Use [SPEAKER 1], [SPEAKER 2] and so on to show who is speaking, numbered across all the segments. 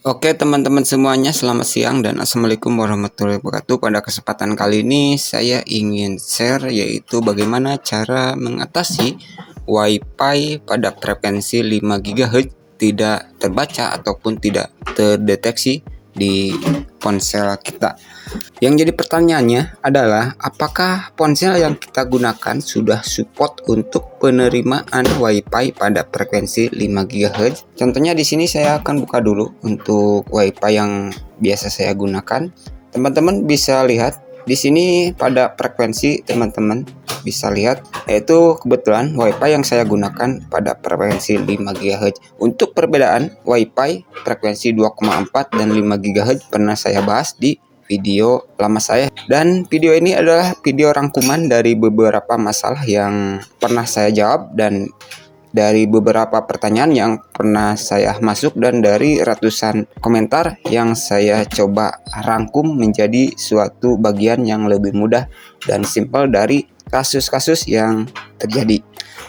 [SPEAKER 1] Oke teman-teman semuanya, selamat siang dan assalamualaikum warahmatullahi wabarakatuh. Pada kesempatan kali ini saya ingin share yaitu bagaimana cara mengatasi WiFi pada frekuensi 5 GHz tidak terbaca ataupun tidak terdeteksi di ponsel kita. Yang jadi pertanyaannya adalah apakah ponsel yang kita gunakan sudah support untuk penerimaan WiFi pada frekuensi 5 GHz? Contohnya di sini saya akan buka dulu untuk WiFi yang biasa saya gunakan. Teman-teman bisa lihat di sini pada frekuensi teman-teman bisa lihat yaitu kebetulan WiFi yang saya gunakan pada frekuensi 5 GHz. Untuk perbedaan WiFi frekuensi 2,4 dan 5 GHz pernah saya bahas di video lama saya, dan video ini adalah video rangkuman dari beberapa masalah yang pernah saya jawab dan dari beberapa pertanyaan yang pernah saya masuk dan dari ratusan komentar yang saya coba rangkum menjadi suatu bagian yang lebih mudah dan simpel dari kasus-kasus yang terjadi.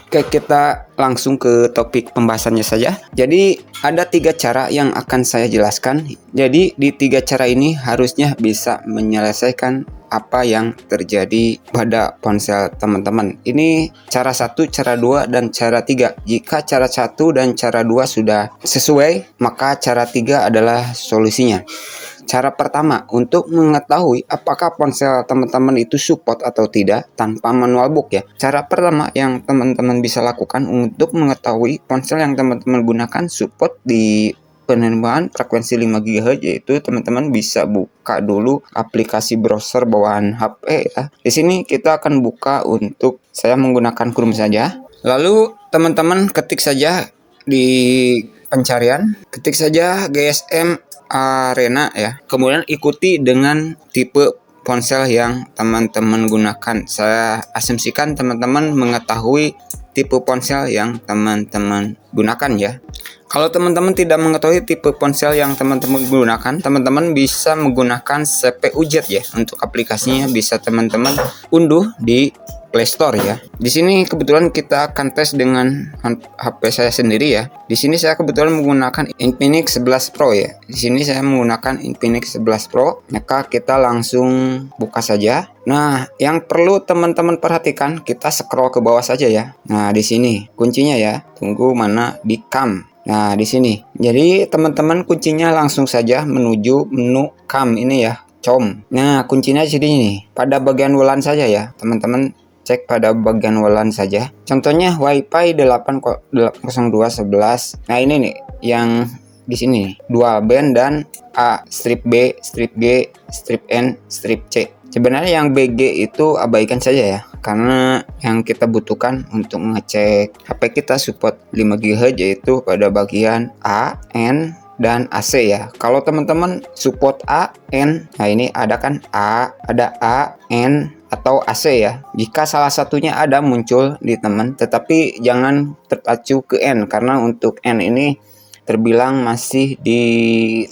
[SPEAKER 1] Oke, kita langsung ke topik pembahasannya saja. Jadi ada 3 cara yang akan saya jelaskan. Jadi di 3 cara ini harusnya bisa menyelesaikan apa yang terjadi pada ponsel teman-teman. Ini cara 1, cara 2, dan cara 3. Jika cara 1 dan cara 2 sudah sesuai, maka cara 3 adalah solusinya. Cara pertama, untuk mengetahui apakah ponsel teman-teman itu support atau tidak tanpa manual book ya. Cara pertama yang teman-teman bisa lakukan untuk mengetahui ponsel yang teman-teman gunakan support di penerimaan frekuensi 5 GHz yaitu teman-teman bisa buka dulu aplikasi browser bawaan HP ya. Di sini kita akan buka, untuk saya menggunakan Chrome saja. Lalu teman-teman ketik saja di pencarian, ketik saja GSM Arena ya. Kemudian ikuti dengan tipe ponsel yang teman-teman gunakan. Saya asumsikan teman-teman mengetahui tipe ponsel yang teman-teman gunakan ya. Kalau teman-teman tidak mengetahui tipe ponsel yang teman-teman gunakan, teman-teman bisa menggunakan CPU Jet ya. Untuk aplikasinya bisa teman-teman unduh di Play Store ya. Di sini kebetulan kita akan tes dengan HP saya sendiri ya. Di sini saya kebetulan menggunakan Infinix 11 Pro ya. Di sini saya menggunakan Infinix 11 Pro. Maka kita langsung buka saja. Nah, yang perlu teman-teman perhatikan, kita scroll ke bawah saja ya. Nah, di sini kuncinya ya. Tunggu mana di CAM. Nah, di sini. Jadi teman-teman kuncinya langsung saja menuju menu CAM ini ya. COM. Nah, kuncinya di sini nih. Pada bagian WLAN saja ya, teman-teman cek pada bagian WLAN saja. Contohnya WiFi 802.11. Nah, ini nih yang di sini nih, dual band dan A, strip B, strip G, strip N, strip C. Sebenarnya yang BG itu abaikan saja ya, karena yang kita butuhkan untuk ngecek HP kita support 5 GHz yaitu pada bagian A, N, dan AC ya. Kalau teman-teman support A, N, nah ini ada kan A, ada A, N, atau AC ya. Jika salah satunya ada muncul di teman, tetapi jangan terpacu ke N karena untuk N ini terbilang masih di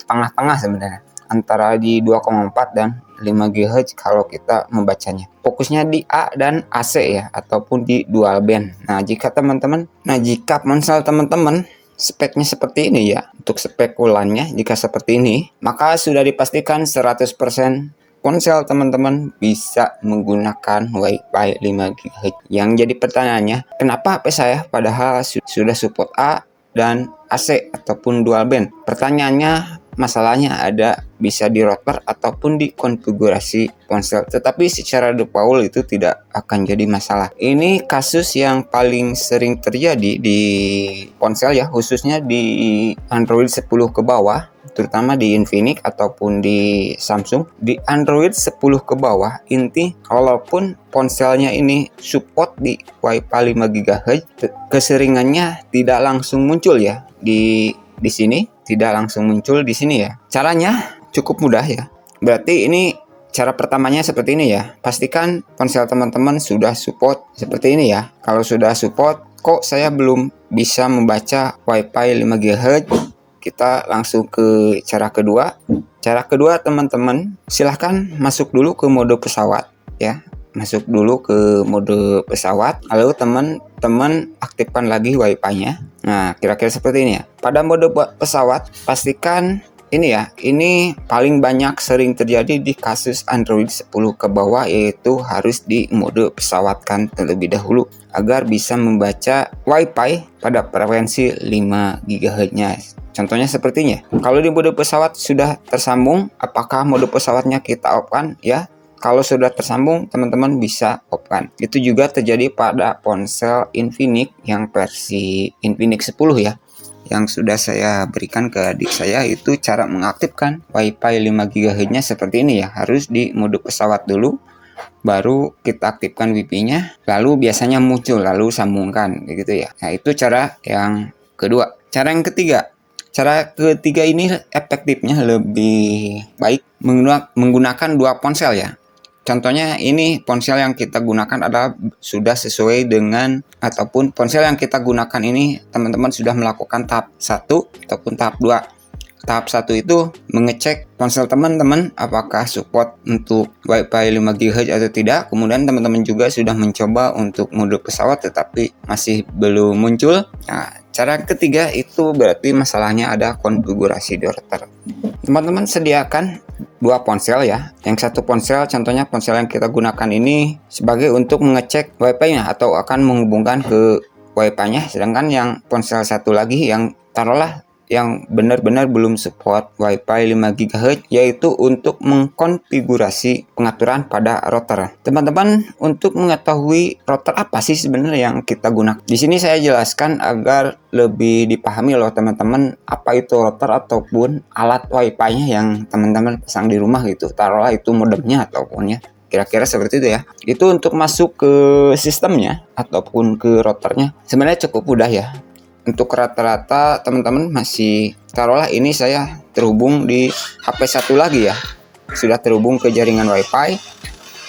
[SPEAKER 1] tengah-tengah sebenarnya, antara di 2,4 dan 5 GHz kalau kita membacanya. Fokusnya di A dan AC ya, ataupun di dual band. Jika ponsel teman-teman speknya seperti ini ya, untuk spek WLAN-nya jika seperti ini, maka sudah dipastikan 100% ponsel teman-teman bisa menggunakan WiFi 5 GHz. Yang jadi pertanyaannya, kenapa HP saya padahal sudah support A dan AC ataupun dual band? Pertanyaannya, masalahnya ada bisa di router ataupun di konfigurasi ponsel, tetapi secara default itu tidak akan jadi masalah. Ini kasus yang paling sering terjadi di ponsel ya, khususnya di Android 10 ke bawah, terutama di Infinix ataupun di Samsung. Di Android 10 ke bawah, kalaupun ponselnya ini support di WiFi 5 GHz, keseringannya tidak langsung muncul ya di sini, tidak langsung muncul di sini ya. Caranya cukup mudah ya. Berarti ini cara pertamanya seperti ini ya. Pastikan ponsel teman-teman sudah support seperti ini ya. Kalau sudah support, kok saya belum bisa membaca WiFi 5 GHz? Kita langsung ke cara kedua. Cara kedua, teman-teman silahkan masuk dulu ke mode pesawat ya. Masuk dulu ke mode pesawat, lalu teman-teman aktifkan lagi WiFi-nya. Nah, kira-kira seperti ini ya. Pada mode pesawat, pastikan ini ya, ini paling banyak sering terjadi di kasus Android 10 ke bawah, yaitu harus di mode pesawatkan terlebih dahulu agar bisa membaca Wi-Fi pada frekuensi 5 GHz-nya. Contohnya sepertinya, kalau di mode pesawat sudah tersambung, apakah mode pesawatnya kita off-kan ya? Kalau sudah tersambung, teman-teman bisa off-kan. Itu juga terjadi pada ponsel Infinix yang versi Infinix 10 ya. Yang sudah saya berikan ke adik saya, itu cara mengaktifkan Wi-Fi 5 GHz-nya seperti ini ya. Harus di mode pesawat dulu, baru kita aktifkan Wi-Fi-nya, lalu biasanya muncul, lalu sambungkan begitu ya. Nah, itu cara yang kedua. Cara yang ketiga. Cara ketiga ini efektifnya lebih baik menggunakan dua ponsel ya. Contohnya ini ponsel yang kita gunakan adalah sudah sesuai dengan, ataupun ponsel yang kita gunakan ini teman-teman sudah melakukan tahap 1 ataupun tahap 2. Tahap 1 itu mengecek ponsel teman-teman apakah support untuk Wi-Fi 5 GHz atau tidak. Kemudian teman-teman juga sudah mencoba untuk mode pesawat tetapi masih belum muncul. Nah, cara ketiga itu berarti masalahnya ada konfigurasi di router. Teman-teman sediakan dua ponsel ya. Yang satu ponsel, contohnya ponsel yang kita gunakan ini sebagai untuk mengecek Wi-Fi-nya atau akan menghubungkan ke Wi-Fi-nya. Sedangkan yang ponsel satu lagi yang taruhlah yang benar-benar belum support Wi-Fi 5 GHz, yaitu untuk mengkonfigurasi pengaturan pada router. Teman-teman, untuk mengetahui router apa sih sebenarnya yang kita gunakan, di sini saya jelaskan agar lebih dipahami loh teman-teman, apa itu router ataupun alat Wi-Fi-nya yang teman-teman pasang di rumah gitu. Taruhlah itu modemnya ataupun ya. Kira-kira seperti itu ya. Itu untuk masuk ke sistemnya ataupun ke routernya sebenarnya cukup mudah ya. Untuk rata-rata teman-teman masih, taruhlah ini saya terhubung di HP satu lagi ya. Sudah terhubung ke jaringan Wi-Fi.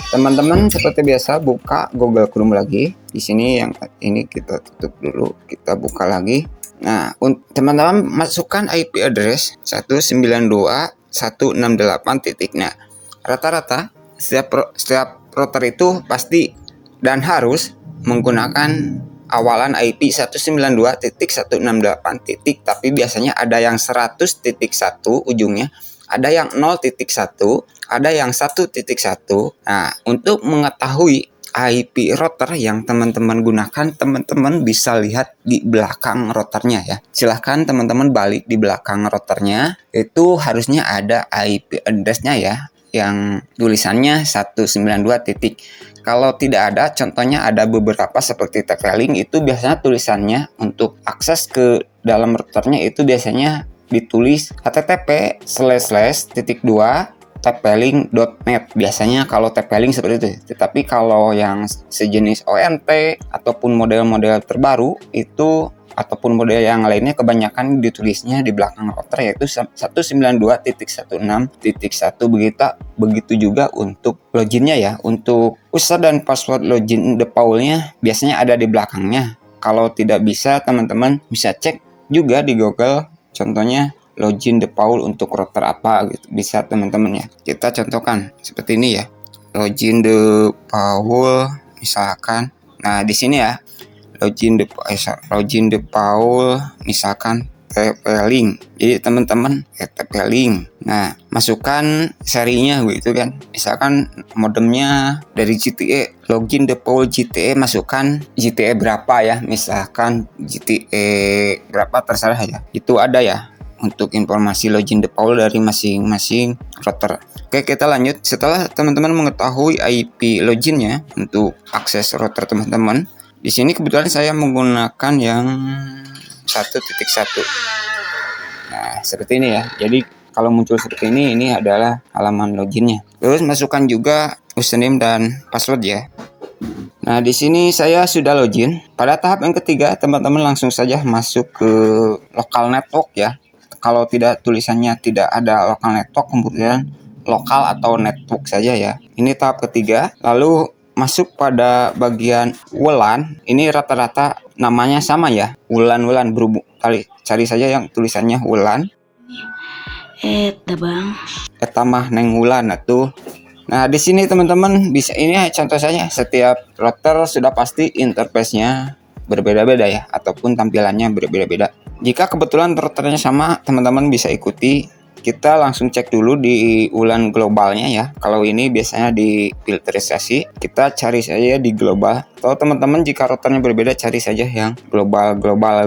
[SPEAKER 1] Teman-teman seperti biasa buka Google Chrome lagi. Di sini yang ini kita tutup dulu, kita buka lagi. Nah, teman-teman masukkan IP address 192.168. Nah, rata-rata setiap router itu pasti dan harus menggunakan awalan IP 192.168, tapi biasanya ada yang 100.1 ujungnya, ada yang 0.1, ada yang 1.1. Nah, untuk mengetahui IP router yang teman-teman gunakan, teman-teman bisa lihat di belakang routernya ya. Silahkan teman-teman balik di belakang routernya, itu harusnya ada IP address-nya ya, yang tulisannya 192. Kalau tidak ada, contohnya ada beberapa seperti TP-Link, itu biasanya tulisannya untuk akses ke dalam routernya itu biasanya ditulis http://2tplink.net. Biasanya kalau TP-Link seperti itu. Tetapi kalau yang sejenis ONT ataupun model-model terbaru itu ataupun model yang lainnya kebanyakan ditulisnya di belakang router yaitu 192.16.1. Begitu juga untuk loginnya ya. Untuk user dan password login defaultnya biasanya ada di belakangnya. Kalau tidak bisa, teman-teman bisa cek juga di Google, contohnya login default untuk router apa gitu. Bisa teman-teman ya. Kita contohkan seperti ini ya. Login default misalkan. Nah, di sini ya. Login default misalkan TP-Link. Jadi teman-teman TP-Link. Nah, masukkan serinya gitu kan. Misalkan modemnya dari GTE, login default GTE, masukkan GTE berapa ya. Misalkan GTE berapa terserah ya. Itu ada ya untuk informasi login default dari masing-masing router. Oke, kita lanjut. Setelah teman-teman mengetahui IP loginnya untuk akses router teman-teman, di sini kebetulan saya menggunakan yang 1.1. Nah, seperti ini ya. Jadi kalau muncul seperti ini adalah halaman loginnya. Terus masukkan juga username dan password ya. Nah, di sini saya sudah login. Pada tahap yang ketiga, teman-teman langsung saja masuk ke local network ya. Kalau tidak tulisannya tidak ada local network, kemudian lokal atau network saja ya. Ini tahap ketiga. Lalu masuk pada bagian WLAN, ini rata-rata namanya sama ya, WLAN berhubung. Cari saja yang tulisannya WLAN.
[SPEAKER 2] Bang.
[SPEAKER 1] Mah neng WLAN atuh. Nah, di sini teman-teman bisa, ini contoh saja, setiap router sudah pasti interface-nya berbeda-beda ya, ataupun tampilannya berbeda-beda. Jika kebetulan routernya sama, teman-teman bisa ikuti kita langsung cek dulu di ULAN globalnya ya. Kalau ini biasanya di filterisasi, kita cari saja di global. Atau teman-teman jika routernya berbeda, cari saja yang global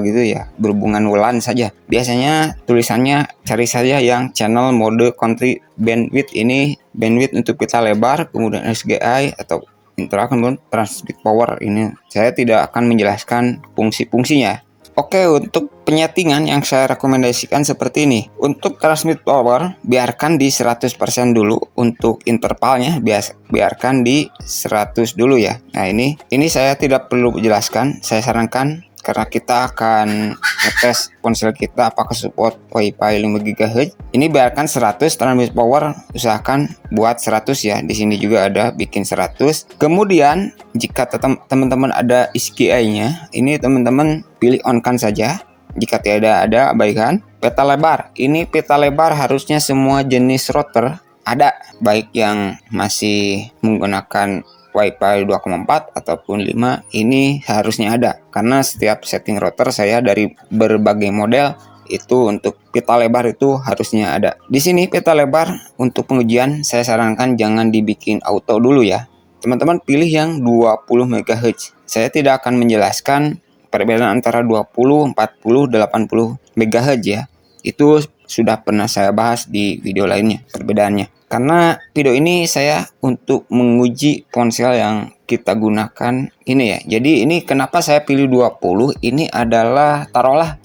[SPEAKER 1] gitu ya, berhubungan ULAN saja. Biasanya tulisannya cari saja yang channel mode country bandwidth. Ini bandwidth untuk pita lebar, kemudian SGI atau interaction transmit power. Ini saya tidak akan menjelaskan fungsi-fungsinya. Oke, untuk penyetingan yang saya rekomendasikan seperti ini. Untuk transmit power, biarkan di 100% dulu. Untuk intervalnya, biarkan di 100 dulu ya. Nah, ini saya tidak perlu jelaskan. Saya sarankan karena kita akan ngetes ponsel kita apakah support Wi-Fi 5 GHz. Ini biarkan 100 transmit power, usahakan buat 100 ya. Di sini juga ada bikin 100. Kemudian jika teman-teman ada SGI-nya, ini teman-teman pilih on-kan saja. Jika tidak ada, abaikan. Peta lebar. Ini peta lebar harusnya semua jenis router ada, baik yang masih menggunakan Wi-Fi 2,4 ataupun 5, ini harusnya ada. Karena setiap setting router saya dari berbagai model itu untuk pita lebar itu harusnya ada. Di sini pita lebar untuk pengujian saya sarankan jangan dibikin auto dulu ya. Teman-teman pilih yang 20 MHz. Saya tidak akan menjelaskan perbedaan antara 20, 40, 80 MHz ya. Itu sudah pernah saya bahas di video lainnya perbedaannya. Karena video ini saya untuk menguji ponsel yang kita gunakan ini ya. Jadi ini kenapa saya pilih 20? Ini adalah taruhlah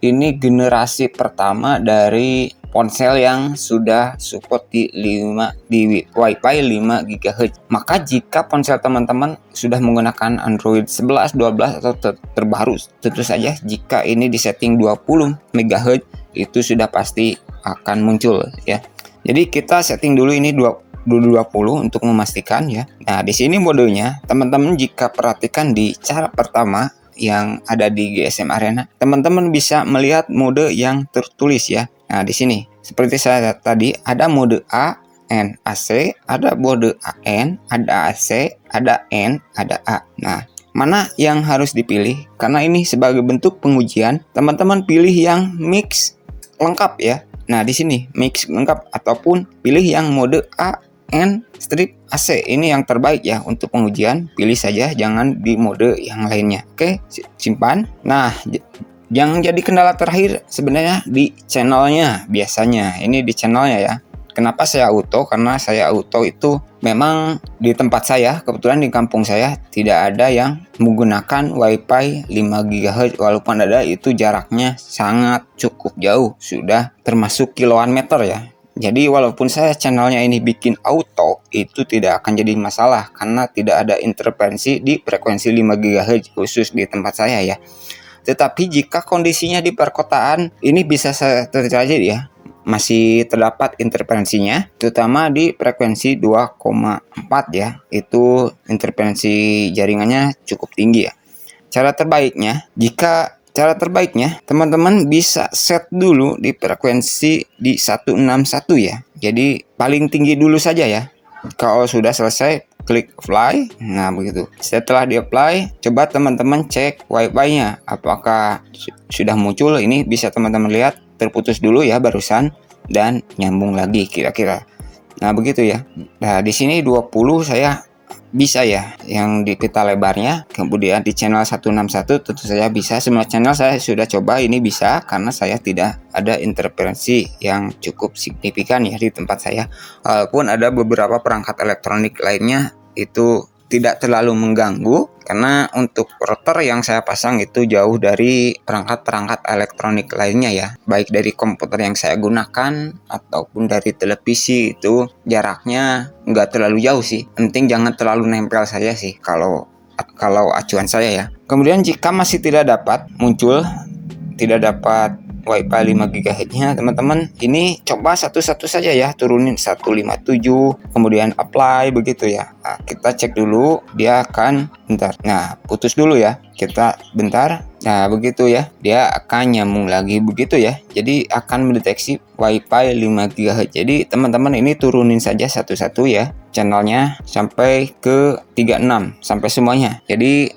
[SPEAKER 1] ini generasi pertama dari ponsel yang sudah support di Wi-Fi 5 GHz. Maka jika ponsel teman-teman sudah menggunakan Android 11, 12 atau terbaru, tentu saja jika ini disetting 20 MHz itu sudah pasti akan muncul ya. Jadi kita setting dulu ini 20 untuk memastikan ya. Nah, di sini modenya, teman-teman jika perhatikan di cara pertama yang ada di GSM Arena, teman-teman bisa melihat mode yang tertulis ya. Nah, di sini seperti saya tadi ada mode A, N, AC, ada mode AN, ada AC, ada N, ada A. Nah, mana yang harus dipilih? Karena ini sebagai bentuk pengujian, teman-teman pilih yang mix lengkap ya. Nah, di sini mix lengkap ataupun pilih yang mode A, N, strip AC. Ini yang terbaik ya untuk pengujian. Pilih saja, jangan di mode yang lainnya. Oke, simpan. Nah, yang jadi kendala terakhir sebenarnya di channelnya biasanya. Ini di channelnya ya. Kenapa saya auto? Karena saya auto itu memang di tempat saya, kebetulan di kampung saya tidak ada yang menggunakan Wi-Fi 5 GHz. Walaupun ada, itu jaraknya sangat cukup jauh, sudah termasuk kiloan meter ya. Jadi walaupun saya channelnya ini bikin auto, itu tidak akan jadi masalah karena tidak ada intervensi di frekuensi 5 GHz khusus di tempat saya ya. Tetapi jika kondisinya di perkotaan, ini bisa terjadi ya. Masih terdapat interferensinya, terutama di frekuensi 2,4 ya. Itu interferensi jaringannya cukup tinggi ya. Cara terbaiknya, teman-teman bisa set dulu di frekuensi di 161 ya. Jadi paling tinggi dulu saja ya. Kalau sudah selesai, klik apply. Nah, begitu. Setelah di apply, coba teman-teman cek Wi-Fi-nya apakah sudah muncul. Ini bisa teman-teman lihat terputus dulu ya barusan dan nyambung lagi kira-kira. Nah, begitu ya. Nah, di sini 20 saya bisa ya yang di pita lebarnya. Kemudian di channel 161 tentu saja bisa. Semua channel saya sudah coba ini bisa karena saya tidak ada interferensi yang cukup signifikan ya di tempat saya. Walaupun ada beberapa perangkat elektronik lainnya itu tidak terlalu mengganggu karena untuk router yang saya pasang itu jauh dari perangkat-perangkat elektronik lainnya ya, baik dari komputer yang saya gunakan ataupun dari televisi. Itu jaraknya nggak terlalu jauh sih, penting jangan terlalu nempel saja sih kalau acuan saya ya. Kemudian jika masih tidak dapat Wi-Fi 5 GHz-nya, teman-teman ini coba satu-satu saja ya, turunin 157, kemudian apply begitu ya. Nah, kita cek dulu, dia akan bentar. Nah, putus dulu ya. Kita bentar. Nah, begitu ya. Dia akan nyambung lagi begitu ya. Jadi akan mendeteksi Wi-Fi 5 GHz. Jadi teman-teman ini turunin saja satu-satu ya channelnya sampai ke 36 sampai semuanya. Jadi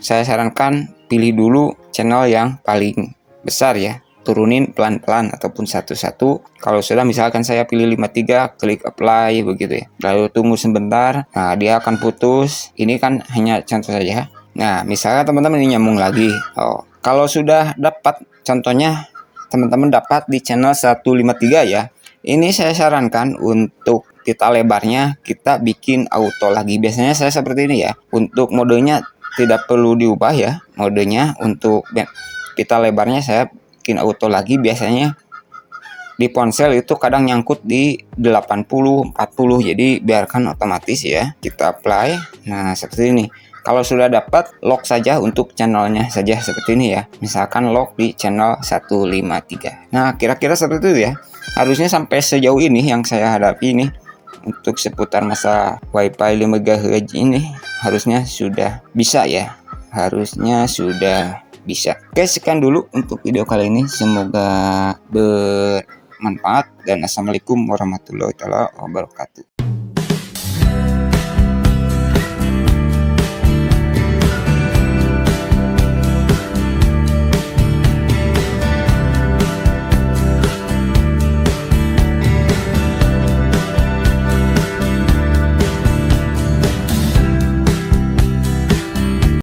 [SPEAKER 1] saya sarankan pilih dulu channel yang paling besar ya. turunin pelan-pelan ataupun satu-satu. Kalau sudah misalkan saya pilih 53, klik apply begitu ya. Lalu tunggu sebentar. Nah, dia akan putus. Ini kan hanya contoh saja. Nah, misalnya teman-teman ini nyambung lagi. Kalau sudah dapat, contohnya teman-teman dapat di channel 153 ya. Ini saya sarankan untuk pita lebarnya kita bikin auto lagi. Biasanya saya seperti ini ya. Untuk modenya tidak perlu diubah ya. Modenya untuk pita lebarnya saya bikin auto lagi. Biasanya di ponsel itu kadang nyangkut di 80 40, jadi biarkan otomatis ya. Kita apply. Nah, seperti ini. Kalau sudah dapat, lock saja untuk channelnya saja seperti ini ya. Misalkan lock di channel 153. Nah, kira-kira seperti itu ya. Harusnya sampai sejauh ini yang saya hadapi ini untuk seputar masa WiFi 5 GHz ini harusnya sudah bisa ya. Harusnya sudah bisa. Oke, sekian dulu untuk video kali ini. Semoga bermanfaat dan assalamualaikum warahmatullahi wabarakatuh.